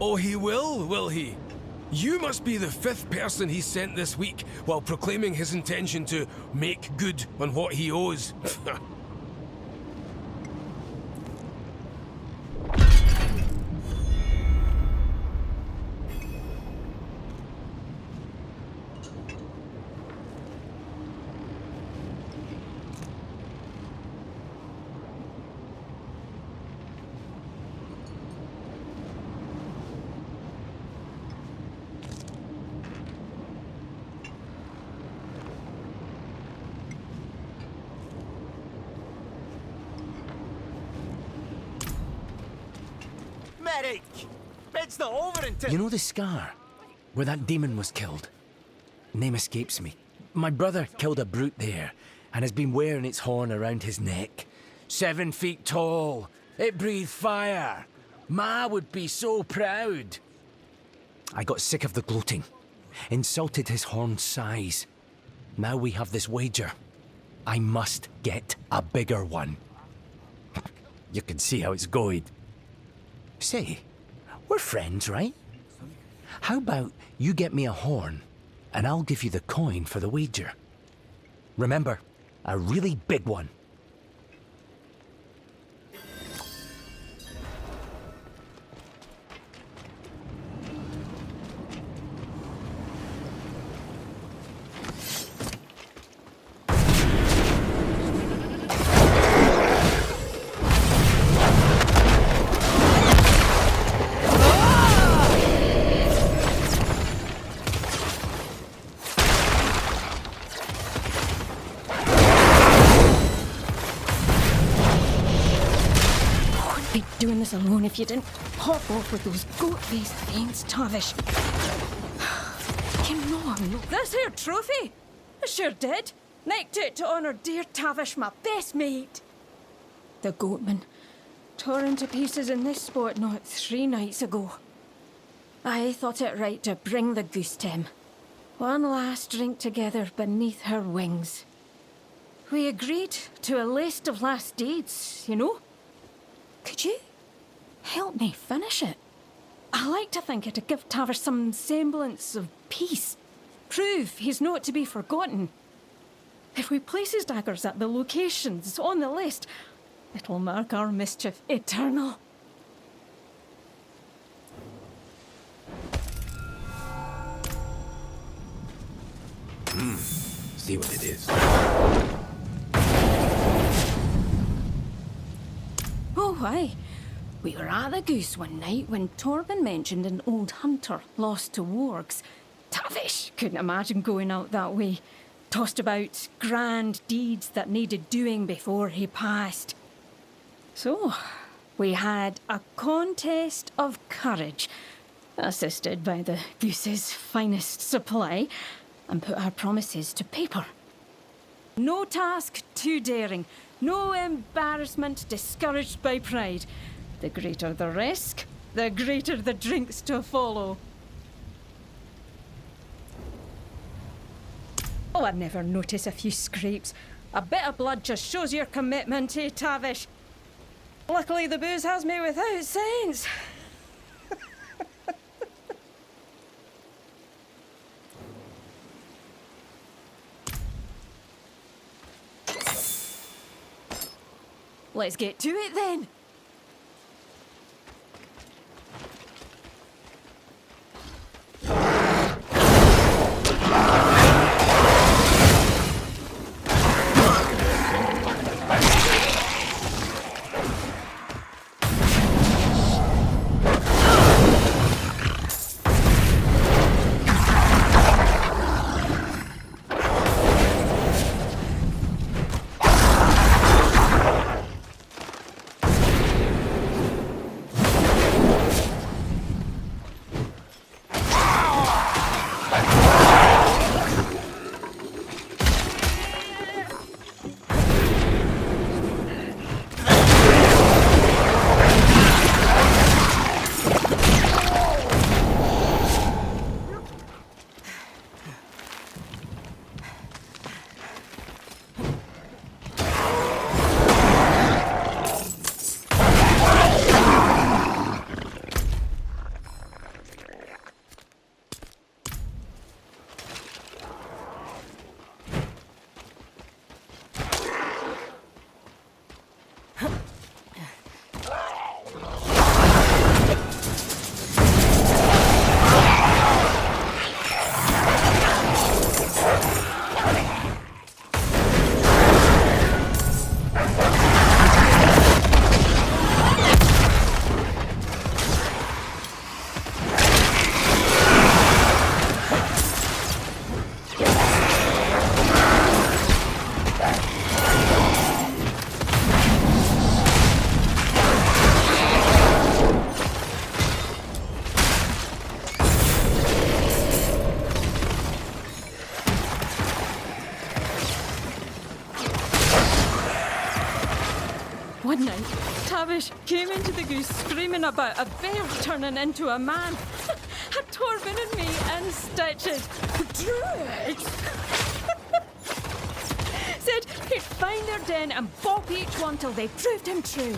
Oh, he will he? You must be the 5th person he sent this week while proclaiming his intention to make good on what he owes. Medic! It's not over until— You know the scar where that demon was killed? Name escapes me. My brother killed a brute there and has been wearing its horn around his neck. 7 feet tall. It breathed fire. Ma would be so proud. I got sick of the gloating. Insulted his horn's size. Now we have this wager. I must get a bigger one. You can see how it's going. Say, we're friends, right? How about you get me a horn, and I'll give you the coin for the wager. Remember, a really big one. Doing this alone if you didn't hop off with those goat-faced fiends, Tavish. Come on, this here trophy? I sure did. Nicked it to honour dear Tavish, my best mate. The goatman, torn to pieces in this spot not 3 nights ago. I thought it right to bring the goose to him. One last drink together beneath her wings. We agreed to a list of last deeds, you know? Could you help me finish it? I like to think it'd give Tavish some semblance of peace. Prove he's not to be forgotten. If we place his daggers at the locations on the list, it'll mark our mischief eternal. See what it is. Oh, aye. We were at the Goose one night when Torben mentioned an old hunter lost to wargs. Tavish couldn't imagine going out that way. Tossed about grand deeds that needed doing before he passed. So, we had a contest of courage, assisted by the Goose's finest supply, and put our promises to paper. No task too daring, no embarrassment discouraged by pride. The greater the risk, the greater the drinks to follow. Oh, I'd never notice a few scrapes. A bit of blood just shows your commitment, eh, Tavish? Luckily the booze has me without sense. Let's get to it then. One night, Tavish came into the goose screaming about a bear turning into a man. Had Torben and me in stitches. Druid! Said he'd find their den and bop each one till they proved him true.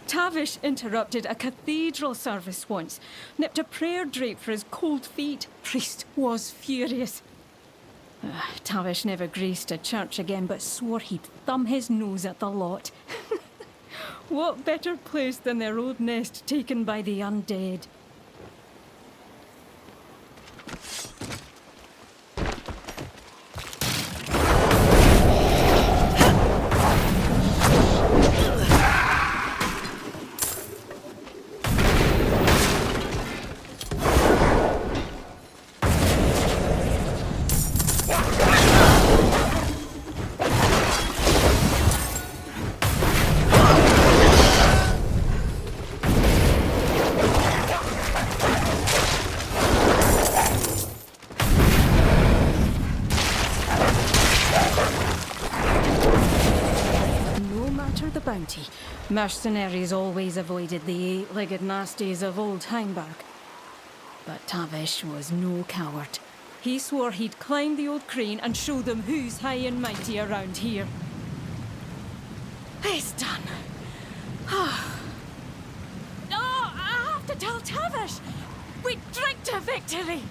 Tavish interrupted a cathedral service once, nipped a prayer drape for his cold feet. Priest was furious. Tavish never graced a church again, but swore he'd thumb his nose at the lot. What better place than their old nest taken by the undead? Bounty. Mercenaries always avoided the eight-legged nasties of old Heimberg. But Tavish was no coward. He swore he'd climb the old crane and show them who's high and mighty around here. It's done. Oh, I have to tell Tavish! We drink to victory!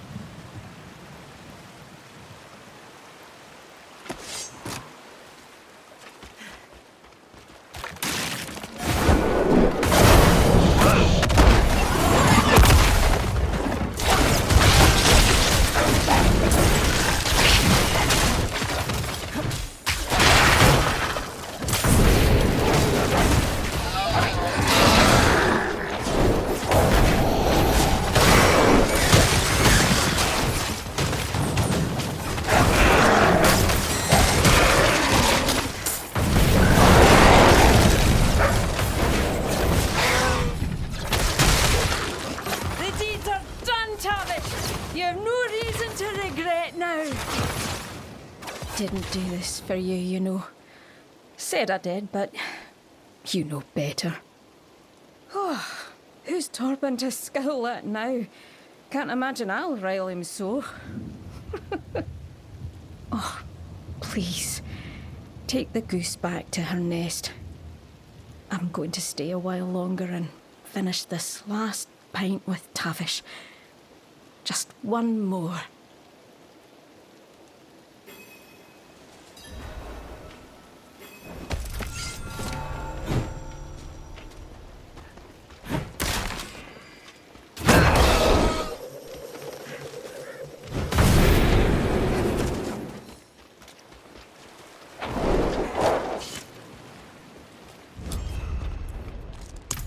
Didn't do this for you, you know. Said I did, but you know better. Oh, who's Torben to scowl at now? Can't imagine I'll rile him so. Oh, please, take the goose back to her nest. I'm going to stay a while longer and finish this last pint with Tavish. Just one more.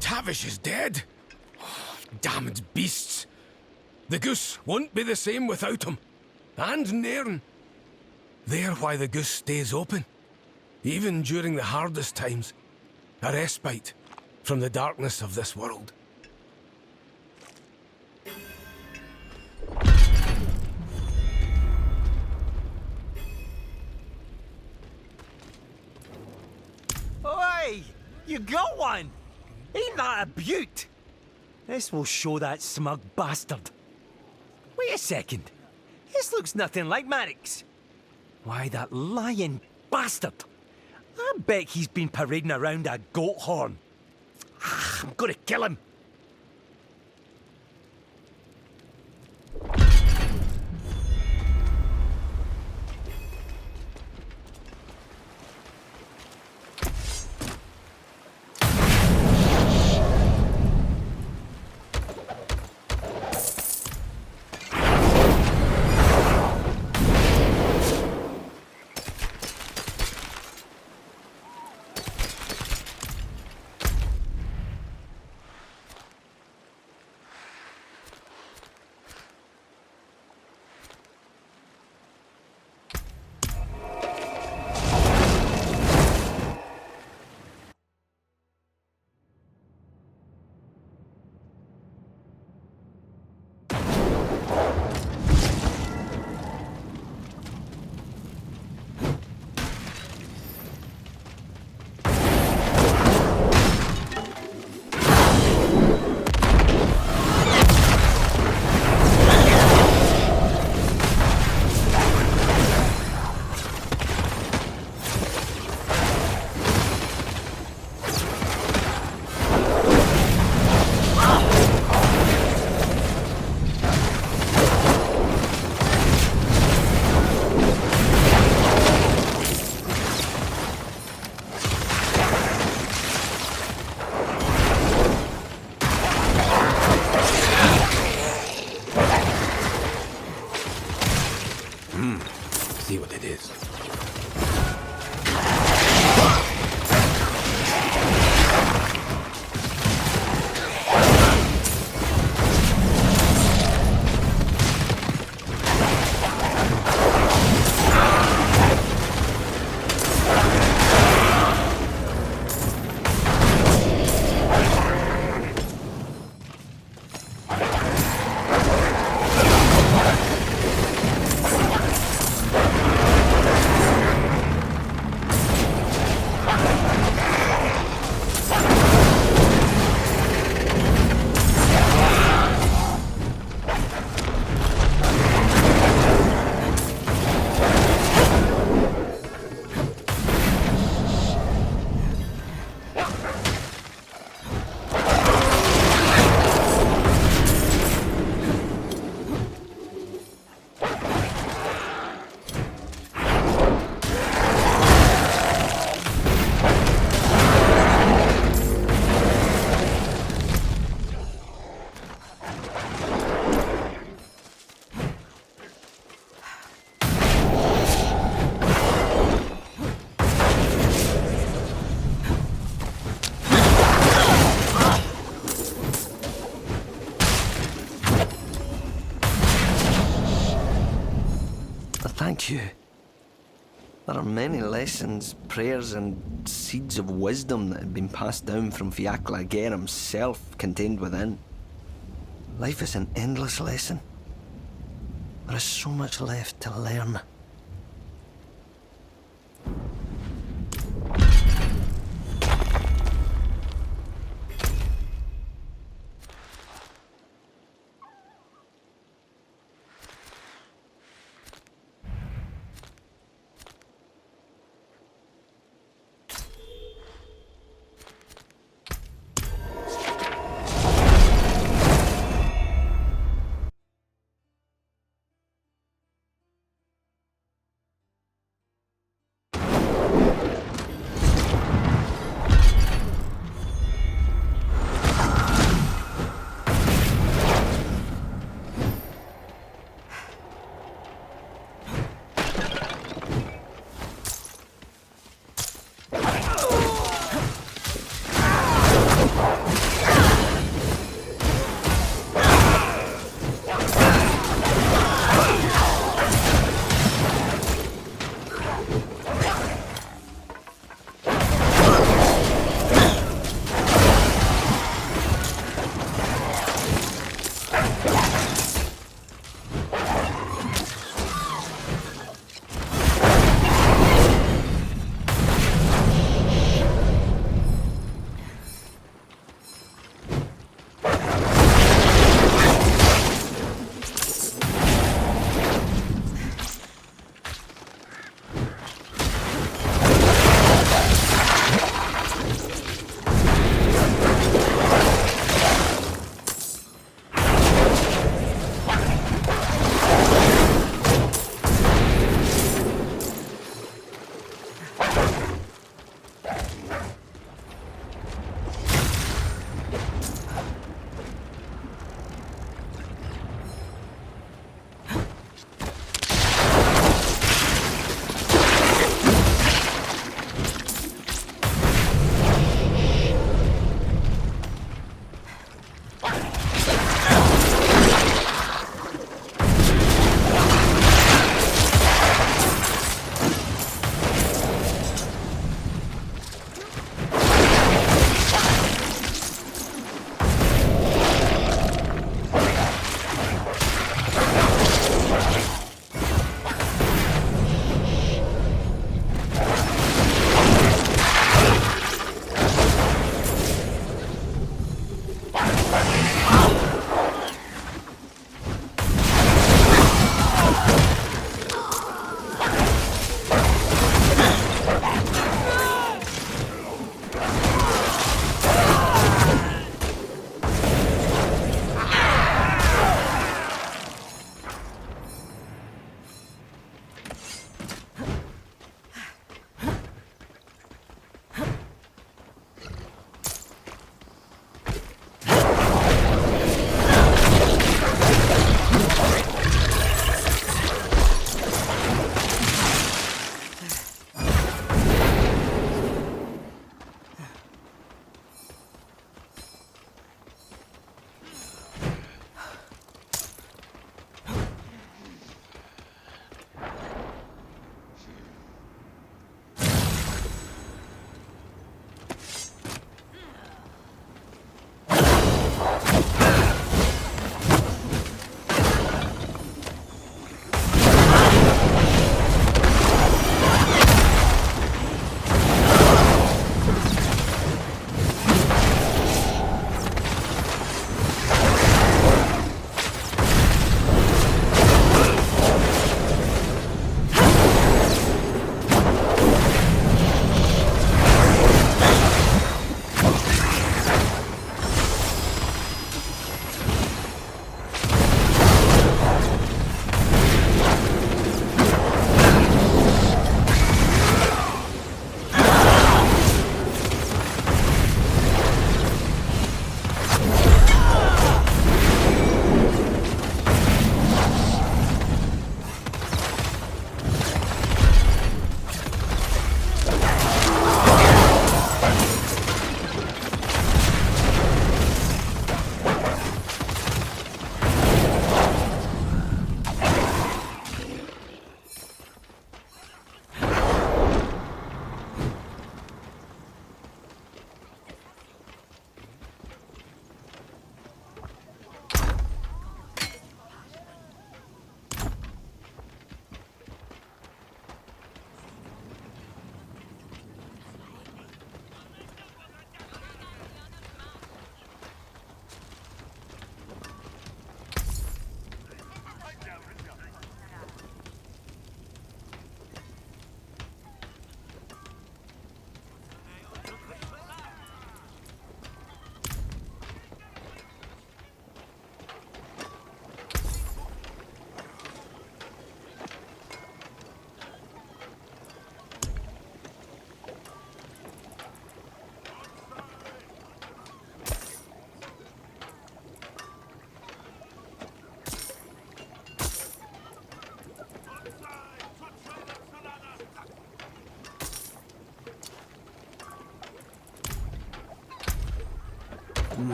Tavish is dead? Oh, damned beasts. The goose won't be the same without him. And Nairn. They're why the goose stays open. Even during the hardest times. A respite from the darkness of this world. You got one! Ain't that a beaut? This will show that smug bastard. Wait a second. This looks nothing like Marik's. Why, that lying bastard. I bet he's been parading around a goat horn. I'm gonna kill him. See what it is. Thank you. There are many lessons, prayers, and seeds of wisdom that have been passed down from Fiacla Ger himself contained within. Life is an endless lesson. There is so much left to learn.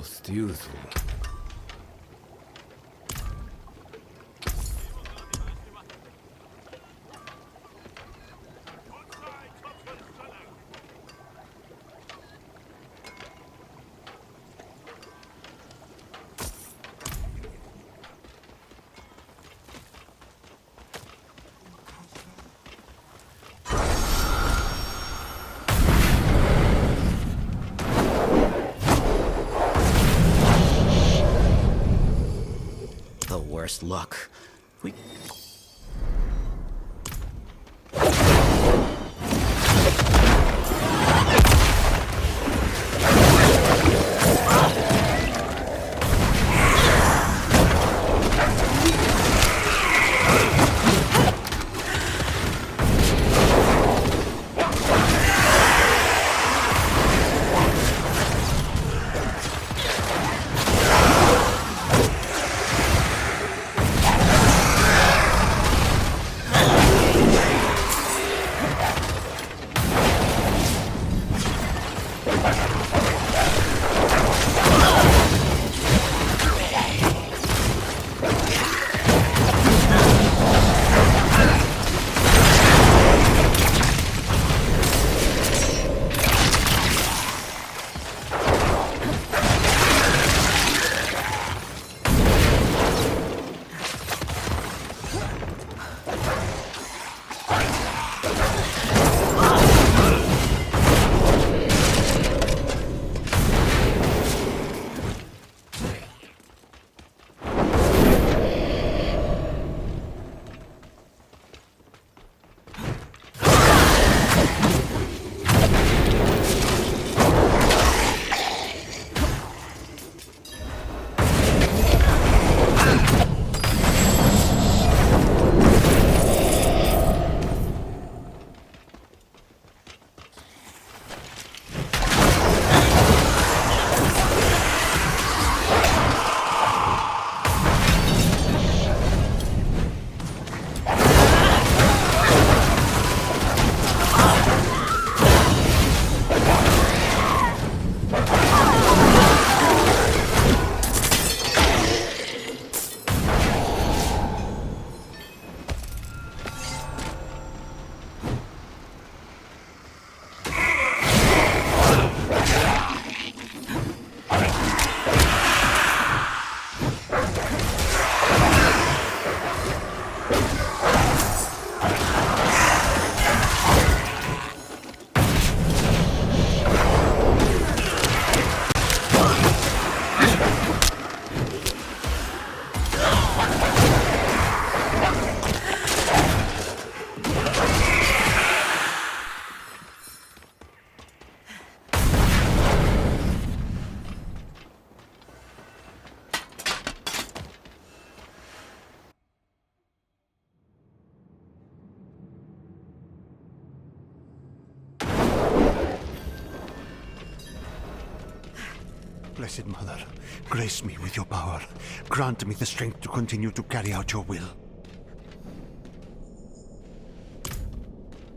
Most useful. The worst luck. We... Blessed Mother, grace me with your power. Grant me the strength to continue to carry out your will.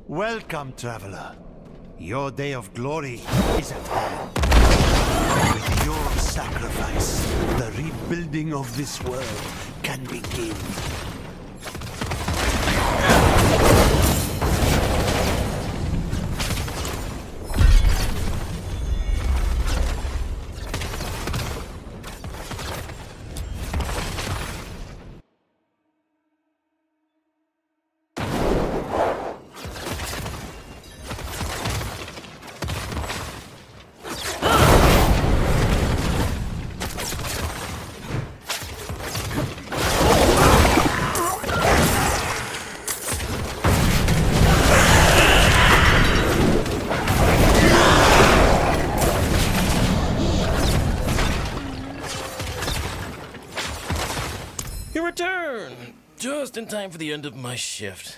Welcome, traveler. Your day of glory is at hand. With your sacrifice, the rebuilding of this world can begin. You return! Just in time for the end of my shift.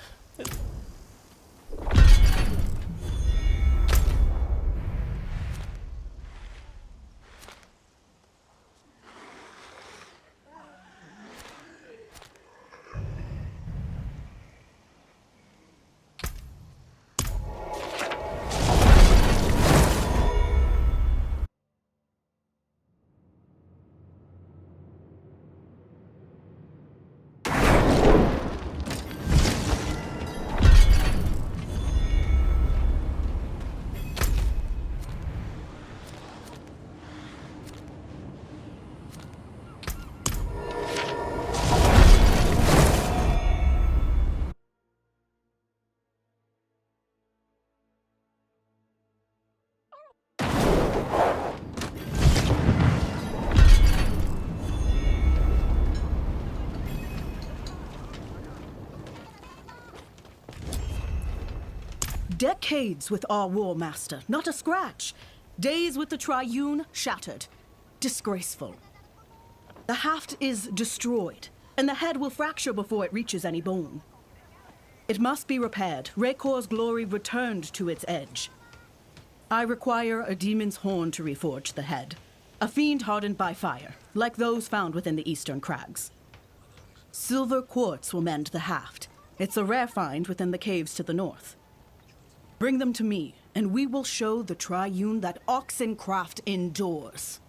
Decades with our war master, not a scratch. Days with the Triune, shattered. Disgraceful. The haft is destroyed, and the head will fracture before it reaches any bone. It must be repaired. Rekor's glory returned to its edge. I require a demon's horn to reforge the head. A fiend hardened by fire, like those found within the eastern crags. Silver quartz will mend the haft. It's a rare find within the caves to the north. Bring them to me, and we will show the Triune that Oxencraft endures.